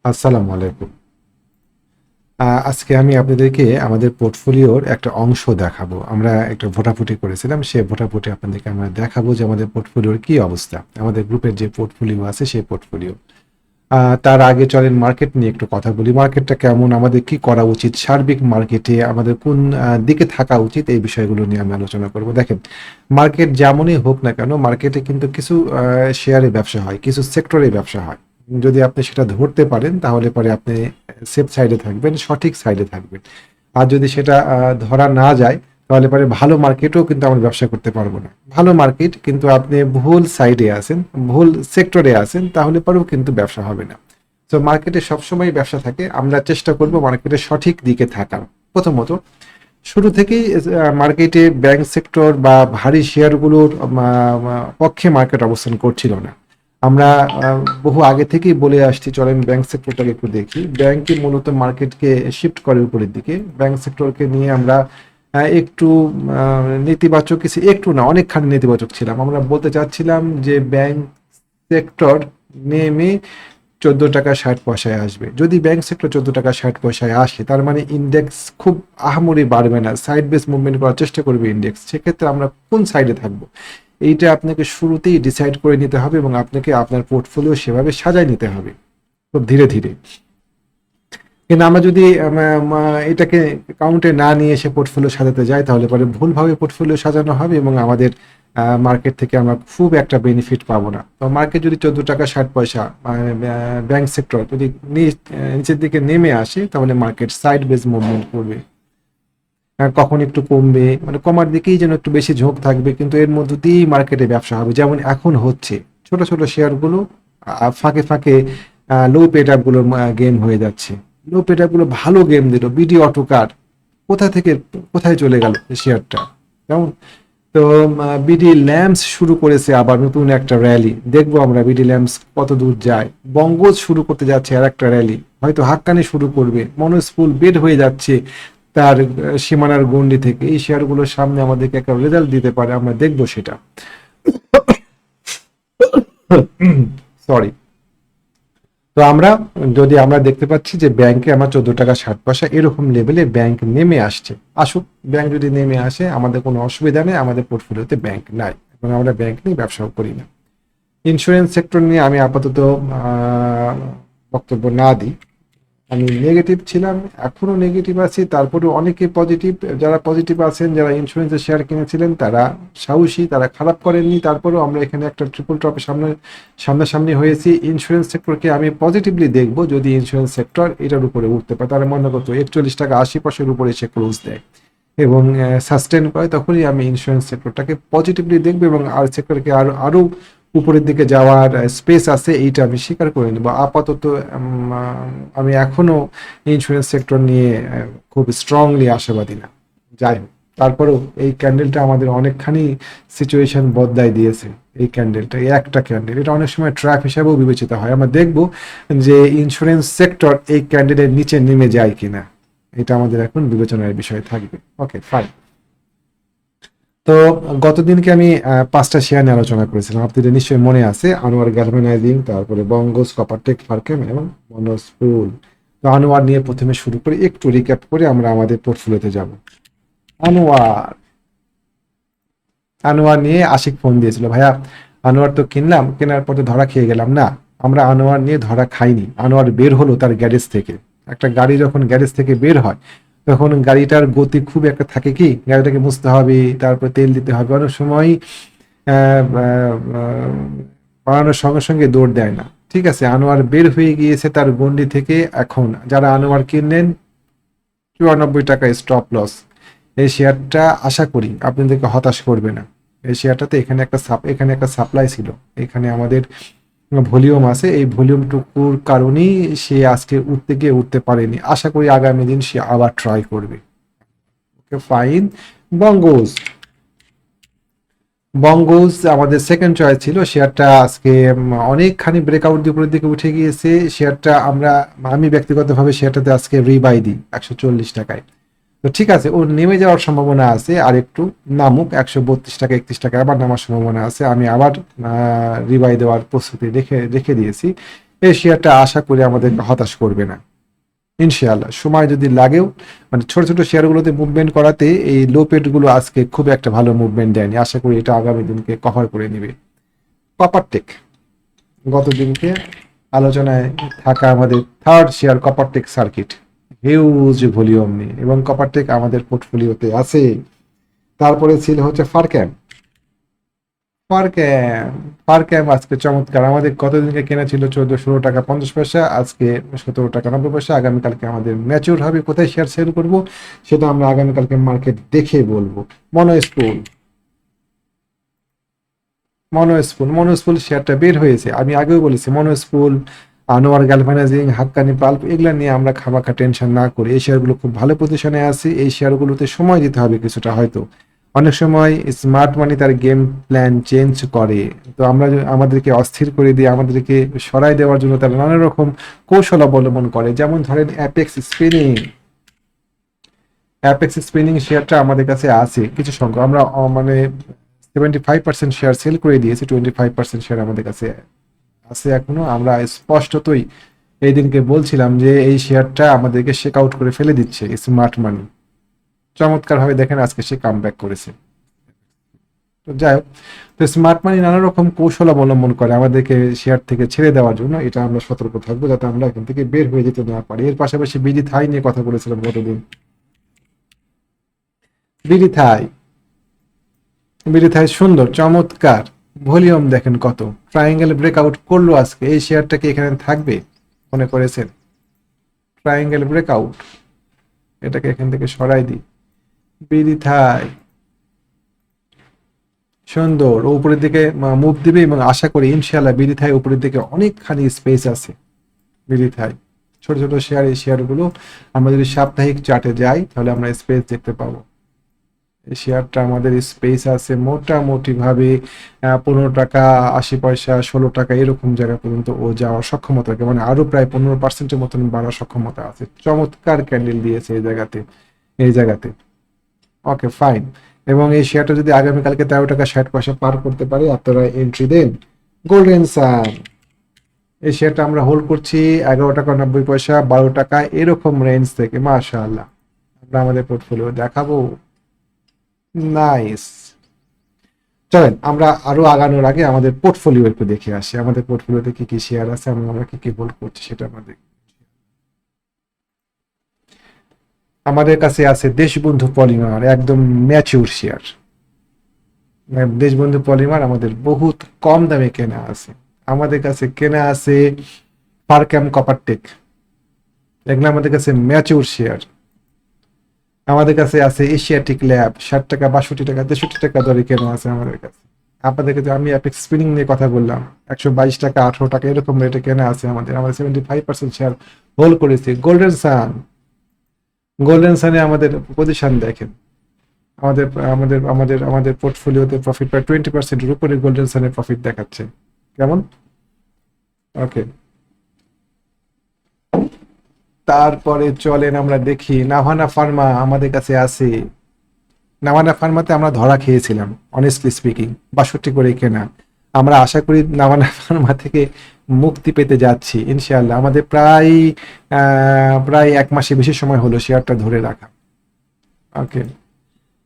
আসসালামু আলাইকুম। আজকে আমি আপনাদেরকে আমাদের পোর্টফোলিওর একটা অংশ দেখাবো। আমরা একটা ভোটাভুটি করেছিলাম। সে ভোটাভুটি আপনাদেরকে আমরা দেখাবো যে আমাদের পোর্টফোলিওর কি অবস্থা। আমাদের গ্রুপের যে পোর্টফোলিও আছে সেই পোর্টফোলিও। তার আগে চলেন মার্কেট নিয়ে একটু কথা বলি। মার্কেটটা কেমন? আমাদের কি করা উচিত? সার্বিক মার্কেটে আমাদের কোন দিকে থাকা উচিত? এই বিষয়গুলো নিয়ে আমি আলোচনা করব। দেখেন, মার্কেট যেমনই হোক না কেন, মার্কেটে কিন্তু কিছু শেয়ারে ব্যবসা হয়, কিছু সেক্টরে ব্যবসা হয়। যদি আপনি সেটা ধরতে পারেন তাহলে পরে আপনি সেফ সাইডে থাকবেন, সঠিক সাইডে থাকবেন। আর যদি সেটা ধরা না যায় তাহলে পরে ভালো মার্কেটেও কিন্তু আমরা ব্যবসা করতে পারবো না। ভালো মার্কেট কিন্তু আপনি ভুল সাইডে আছেন, ভুল সেক্টরে আছেন, তাহলে পরেও কিন্তু ব্যবসা হবে না। তো মার্কেটে সবসময় ব্যবসা থাকে, আমরা চেষ্টা করব মার্কেটের সঠিক দিকে থাকার। প্রথমত, শুরু থেকেই মার্কেটে ব্যাংক সেক্টর বা ভারী শেয়ারগুলোর পক্ষে মার্কেট অবস্থান করছিল না। আমরা বহু আগে থেকেই বলে আসছি, চলেন ব্যাংক সেক্টরটাকে একটু দেখি। ব্যাংকই মূলত মার্কেটকে শিফট করে উপরের দিকে। ব্যাংক সেক্টরকে নিয়ে আমরা একটু নেতিবাচক কিছু, একটু না অনেকখানি নেতিবাচক ছিলাম। আমরা বলতে চাচ্ছিলাম যে ব্যাংক সেক্টর নেমে 14 টাকা 60 পয়সায় আসবে। যদি ব্যাংক সেক্টর 14 টাকা 60 পয়সায় আসে, তার মানে ইন্ডেক্স খুব আহামরি বাড়বে না, সাইড বেস মুভমেন্ট করার চেষ্টা করবে ইন্ডেক্স। সেক্ষেত্রে আমরা কোন সাইডে থাকবো, এইটা আপনাকে শুরুতেই ডিসাইড করে নিতে হবে এবং আপনাকে আপনার পোর্টফোলিও সেভাবে সাজায় নিতে হবে খুব ধীরে ধীরে। কিন্তু আমরা যদি এটাকে কাউন্টে না নিয়ে এসে পোর্টফোলিও সাজাতে যাই, তাহলে পরে ভুলভাবে পোর্টফোলিও সাজানো হবে এবং আমাদের মার্কেট থেকে আমরা খুব একটা বেনিফিট পাবো না। তো মার্কেট যদি 14 টাকা 60 পয়সা ব্যাংক সেক্টর যদি নিচের দিকে নেমে আসে, তাহলে মার্কেট সাইড বেজ মুভমেন্ট করবে। কখন একটু কমবে, মানে কমার দিকেই যেন একটু বেশি ঝোঁক থাকবে, কিন্তু এর মধ্য দিয়েই মার্কেটে ব্যবসা হবে, যেমন এখন হচ্ছে। ছোট ছোট শেয়ারগুলো ফাঁকে ফাঁকে লো পেড গুলো গেম হয়ে যাচ্ছে। লো পেড গুলো ভালো গেম দিল, বিডি অটোকার কোথা থেকে কোথায় চলে গেল শেয়ারটা, কেমন? তো বিডি ল্যাম্পস শুরু করেছে আবার নতুন একটা র্যালি, দেখবো আমরা বিডি ল্যাম্পস কত দূর যায়। বঙ্গজ শুরু করতে যাচ্ছে আর একটা র্যালি, হয়তো হাক্কানি শুরু করবে। মনোস্পুল বের হয়ে যাচ্ছে তার সীমানার গন্ডি থেকে। এই শেয়ারগুলোর সামনে আমাদেরকে একটা রেজাল্ট দিতে পারে, আমরা দেখবো সেটা। সরি। তো আমরা দেখতে পাচ্ছি যে ব্যাংকে আমার 14 টাকা 60 পয়সা এরকম লেভেলে ব্যাংক নেমে আসছে। আসুক, ব্যাংক যদি নেমে আসে আমাদের কোনো অসুবিধা নেই, আমাদের পোর্টফোলিওতে ব্যাংক নাই এবং আমরা ব্যাংক নিয়ে ব্যবসাও করি না। ইন্স্যুরেন্স সেক্টর নিয়ে আমি আপাতত বক্তব্য না দিই। আমি নেগেটিভ ছিলাম, এখনো নেগেটিভ আছি, তারপরেও অনেকে পজিটিভ। যারা পজিটিভ আছেন, যারা ইন্স্যুরেন্সের শেয়ার কিনেছিলেন, তারা সাহসী, তারা খারাপ করেননি। তারপরেও আমরা এখানে একটা ট্রিপল টপের সামনাসামনি হয়েছি। ইন্স্যুরেন্স সেক্টরকে আমি পজিটিভলি দেখব, যদি ইন্স্যুরেন্স সেক্টর এটার উপরে উঠতে পারে। তারা মনে করতো 41 টাকা 80 পয়সার উপরে সে ক্লোজ দেয় এবং সাস্টেন করে, তখনই আমি ইন্স্যুরেন্স সেক্টরটাকে পজিটিভলি দেখবো এবং আর সেক্টরকে আরো উপরের দিকে যাওয়ার স্পেস আছে, এইটা আমি স্বীকার করে নেব। আপাতত আমি এখনো ইন্স্যুরেন্স সেক্টর নিয়ে খুব স্ট্রংলি আশাবাদী না। যাই হোক, তারপরেও এই ক্যান্ডেলটা আমাদের অনেকখানি সিচুয়েশন বদলাই দিয়েছে। এই ক্যান্ডেলটা, এই একটা ক্যান্ডেল, এটা অনেক সময় ট্র্যাপ হিসাবেও বিবেচিত হয়। আমরা দেখব যে ইন্স্যুরেন্স সেক্টর এই ক্যান্ডেলের নিচে নেমে যায় কিনা, এটা আমাদের এখন বিবেচনার বিষয় থাকবে। ওকে, ফাইন। তো গতদিনকে আমি 5টা শেয়ার নিয়ে আলোচনা করেছিলাম, আপনাদের নিশ্চয়ই মনে আছে। আনোয়ার গ্যালভানাইজিং, তারপরে বঙ্গজ, কপারটেক, ফারকেম এবং মনোস্পুল। তো আনোয়ার নিয়ে প্রথমে শুরু করে একটু রিক্যাপ করে আমরা আমাদের পোর্টফোলিওতে যাব। আনোয়ার আনোয়ার নিয়ে আশিক ফোন দিয়েছিল, ভাইয়া আনোয়ার তো কিনলাম, কেনার পর তো ধরা খেয়ে গেলাম। না, আমরা আনোয়ার নিয়ে ধরা খাইনি। আনোয়ার বের হলো তার গ্যারেজ থেকে। একটা গাড়ি যখন গ্যারেজ থেকে বের হয়, তখন গাড়িটার গতি খুব একটা থাকে, কি গাড়িটাকে মুছতে হবে, তারপর তেল দিতে হবে, অনেক সময় বাড়ানোর সঙ্গে সঙ্গে দৌড় দেয় না। ঠিক আছে, আনোয়ার বের হয়ে গিয়েছে তার গন্ডি থেকে। এখন যারা আনোয়ার কিনলেন, 94 টাকা স্টপ লস। এই শেয়ারটা আশা করি আপনাদেরকে হতাশ করবে না। এই শেয়ারটাতে এখানে একটা সাপ্লাই ছিল, এখানে আমাদের ভলিউম আছে। এই ভলিউমটুকুর কারণেই সে আজকে উঠতে গিয়ে উঠতে পারেনি। আশা করি আগামী দিন সে আবার ট্রাই করবে। ওকে, ফাইন। বঙ্গজ বঙ্গজ আমাদের সেকেন্ড চয়েস ছিল। শেয়ারটা আজকে অনেকখানি ব্রেকআউট দিয়ে উপরের দিকে উঠে গিয়েছে। শেয়ারটা আমি ব্যক্তিগতভাবে শেয়ারটাতে আজকে রিবাই দিই 140 টাকায়। তো ঠিক আছে, ওর নেমে যাওয়ার সম্ভাবনা আছে, আর একটু নামুক 132 টাকা 31 টাকা আবার নামার সম্ভাবনা আছে। আমি আবার রিবাই দেওয়ার প্রস্তুতি রেখে রেখে দিয়েছি। এই শেয়ারটা আশা করি আমাদেরকে হতাশ করবে না ইনশাআল্লাহ। সময় যদি লাগেও, মানে ছোট ছোট শেয়ারগুলোতে মুভমেন্ট করাতে এই লো পেটগুলো আজকে খুব একটা ভালো মুভমেন্ট দেয়নি, আশা করি এটা আগামী দিনকে কভার করে নেবে। কপারটেক গতদিনকে আলোচনায় থাকা আমাদের third share কপারটেক circuit, huge volume নিয়ে, এবং কপারটেক আমাদের পোর্টফোলিওতে আছে। তারপরে ছিল হচ্ছে ফারক্যাম। ফারক্যাম আজকে চমৎকার, আমাদের গতদিনকে কেনা ছিল 14-16 টাকা 50 পয়সা, আজকে 17 টাকা 90 পয়সা। আগামীকালকে আমাদের ম্যাচিউর হবে, কোথায় শেয়ার সেল করব সেটা আমরা আগামীকালকে মার্কেট দেখে বলবো। মনোস্পুল শেয়ারটা বের হয়েছে, আমি আগেও বলেছি মনোস্পুল, আনোয়ার গ্যালভানাইজিং, হাক্কানি পাল্প, এগুলা নিয়ে আমরা খামাখা টেনশন না করি। এই শেয়ারগুলো খুব ভালো পজিশনে আছে, এই শেয়ারগুলোতে সময় দিতে হবে কিছুটা। হয়তো অনেক সময় স্মার্ট মানি তার গেম প্ল্যান চেঞ্জ করে, তো আমরা আমাদেরকে অস্থির করে দিয়ে আমাদেরকে সরাই দেওয়ার জন্য তারা নানা রকম কৌশল অবলম্বন করে। যেমন ধরেন অ্যাপেক্স স্পিনিং শেয়ারটা আমাদের কাছে আছে কিছু সংখ্যক, আমরা মানে 75% শেয়ার সেল করে দিয়েছি, 25% শেয়ার আমাদের কাছে আছে এখনো। আমরা স্পষ্টতই এই দিনকে বলছিলাম যে এই শেয়ারটা আমাদেরকে শেক আউট করে ফেলে দিচ্ছে স্মার্ট মানি। চমৎকার ভাবে দেখেন আজকে সে কাম ব্যাক করেছে। তো যাই হোক, তো স্মার্ট মানি নানা রকম কৌশল অবলম্বন করে আমাদেরকে শেয়ার থেকে ছেড়ে দেওয়ার জন্য, এটা আমরা সতর্ক থাকবো যাতে আমরা এখান থেকে বের হয়ে যেতে না পারি। এর পাশাপাশি বিডি থাই নিয়ে কথা বলেছিলাম গতদিন। বিডি থাই সুন্দর চমৎকার, ভলিউম দেখেন কত, ট্রায়াঙ্গেল ব্রেকআউট করলো আজকে। এই শেয়ারটা কি এখানে থাকবে মনে করেছেন? ট্রায়াঙ্গেল ব্রেকআউট, এটাকে এখান থেকে সরাই দিই। বিডি থাই সুন্দর উপরের দিকে মুভ দিবে, এবং আশা করি ইনশাআল্লাহ বিডি থাই উপরের দিকে অনেকখানি স্পেস আছে। বিডি থাই ছোট ছোট শেয়ার, এই শেয়ারগুলো আমরা যদি সাপ্তাহিক চার্টে যাই তাহলে আমরা স্পেস দেখতে পাবো। এই শেয়ারটা আমাদের স্পেস আছে মোটামুটি ভাবে 15 টাকা 80 পয়সা 16 টাকা এরকম জায়গা পর্যন্ত ও যাওয়ার সক্ষমতা থাকে, মানে আরো প্রায় 15% মতন বাড়ার সক্ষমতা আছে। চমৎকার ক্যান্ডেল দিয়েছে এই জায়গাতে। ওকে ফাইন, এবং এই শেয়ারটা যদি আগামীকালকে 13 টাকা 60 পয়সা পার করতে পারে আপনারা এন্ট্রি দেন। গোল্ডেন সান, এই শেয়ারটা আমরা হোল্ড করছি 11 টাকা 90 পয়সা 12 টাকা এরকম রেঞ্জ থেকে। মাশাআল্লাহ, আমরা আমাদের পোর্টফোলিও দেখাবো। নাইস, চলেন আমরা আরো আগানোর আগে আমাদের পোর্টফোলিও একটু দেখে আসি। আমাদের পোর্টফোলিওতে কি কি শেয়ার আছে, আমরা কি কি হোল্ড করছি সেটা আমাদের। আমাদের কাছে আছে দেশবন্ধু পলিমার, একদম ম্যাচিউর শেয়ার। দেশবন্ধু পলিমার আমাদের বহুত কম দামে কেনা আছে। আমাদের কাছে কেনা আছে ফারক্যাম কপারটেক, এগুলো আমাদের কাছে ম্যাচিউর শেয়ার। আমাদের কাছে আছে এশিয়াটিক ল্যাব, 60 টাকা 62 টাকা 63 টাকা দরে কেনা আছে আমাদের কাছে। আপনাদের কাছে আমি অ্যাপেক্স স্পিনিং নিয়ে কথা বললাম, 122 টাকা 18 টাকা এরকম রেটে কেনা আছে আমাদের। 75% শেয়ার হোল্ড করেছি। গোল্ডেন সানে আমাদের পজিশন দেখেন, আমাদের আমাদের আমাদের আমাদের পোর্টফোলিওতে প্রফিট প্রায় 20%-এর উপরে গোল্ডেন সানের প্রফিট দেখাচ্ছে। কেমন? ওকে, তারপরে চলেন আমরা দেখি নাভানা ফার্মা আমাদের কাছে আছে। নাভানা ফার্মাতে আমরা ধরা খেয়েছিলাম অনেস্টলি স্পিকিং, 62 করে কেনা। আমরা আশা করি নাভানা ফার্মা থেকে মুক্তি পেতে যাচ্ছি ইনশাআল্লাহ। আমাদের প্রায় 1 মাসে বেশি সময় হলো শেয়ারটা ধরে রাখা। ওকে,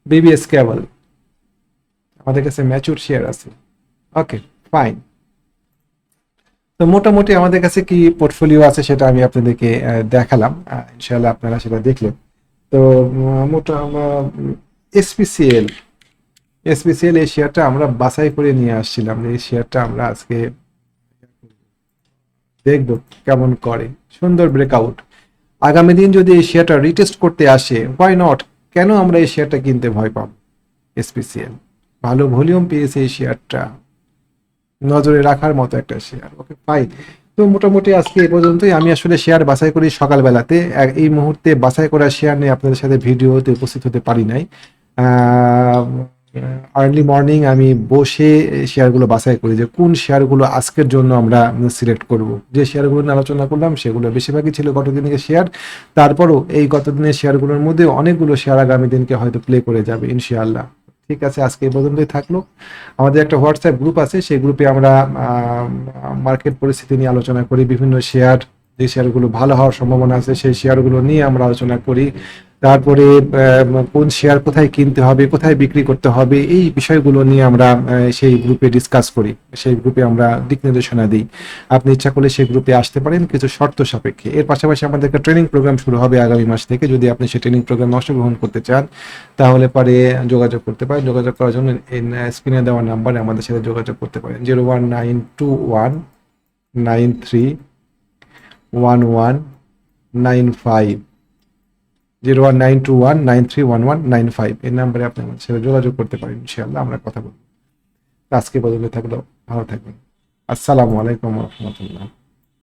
বিবিএস কেবল আমাদের কাছে ম্যাচিউর শেয়ার আছে। ওকে ফাইন, তো মোটামুটি আমাদের কাছে কি পোর্টফোলিও আছে সেটা আমি আপনাদেরকে দেখালাম, ইনশাআল্লাহ আপনারা সেটা দেখলেন। তো এসপিসিএল এই শেয়ারটা আমরা বাছাই করে নিয়ে আসছিলাম, এই শেয়ারটা আমরা আজকে দেখব কেমন করে। সুন্দর ব্রেকআউট, আগামী দিন যদি এই শেয়ারটা রিটেস্ট করতে আসে হোয়াই নট, কেন আমরা এই শেয়ারটা কিনতে ভয় পাব? এসপিসিএল ভালো ভলিউম পেয়েছে, এই শেয়ারটা নজরে রাখার মতো একটা শেয়ার। ওকে ফাইন, তো মোটামুটি আজকে এই পর্যন্তই। আমি আসলে শেয়ার বাছাই করি সকালবেলাতে, এই মুহূর্তে বাছাই করা শেয়ার নিয়ে আপনাদের সাথে ভিডিওতে উপস্থিত হতে পারি নাই। আর্লি মর্নিং আমি বসে শেয়ারগুলো বাছাই করি যে কোন শেয়ারগুলো আজকের জন্য আমরা সিলেক্ট করব। যে শেয়ারগুলো নিয়ে আলোচনা করলাম সেগুলো বেশিরভাগই ছিল গতদিনের শেয়ার, তারপরও এই গতদিনের শেয়ারগুলোর মধ্যে অনেকগুলো শেয়ার আগামী দিনকে হয়তো প্লে করে যাবে ইনশাআল্লাহ। ঠিক আছে, আজকে এই পর্যন্তই থাকলো। আমাদের একটা হোয়াটসঅ্যাপ গ্রুপ আছে, সেই গ্রুপে আমরা মার্কেট পরিস্থিতি নিয়ে আলোচনা করি, বিভিন্ন শেয়ার, যে শেয়ারগুলো ভালো হওয়ার সম্ভাবনা আছে সেই শেয়ারগুলো নিয়ে আমরা আলোচনা করি। তারপরে কোন শেয়ার কোথায় কিনতে হবে, কোথায় বিক্রি করতে হবে, এই বিষয়গুলো নিয়ে আমরা সেই গ্রুপে ডিসকাস করি, সেই গ্রুপে আমরা দিক নির্দেশনা দিই। আপনি ইচ্ছা করলে সেই গ্রুপে আসতে পারেন কিছু শর্ত সাপেক্ষে। এর পাশাপাশি আমাদের একটা ট্রেনিং প্রোগ্রাম শুরু হবে আগামী মাস থেকে। যদি আপনি সেই ট্রেনিং প্রোগ্রামে অংশগ্রহণ করতে চান তাহলে পরে যোগাযোগ করতে পারেন। যোগাযোগ করার জন্য স্ক্রিনে দেওয়া নাম্বারে আমাদের সাথে যোগাযোগ করতে পারেন, 01921931195, 01921931195, এই নাম্বারে আপনি আমাদের সাথে যোগাযোগ করতে পারেন। ইনশাআল্লাহ আমরা কথা বলবো। আজকে বদলে থাকলেও ভালো থাকবেন। আসসালামু আলাইকুম রহমতুল্লাহ।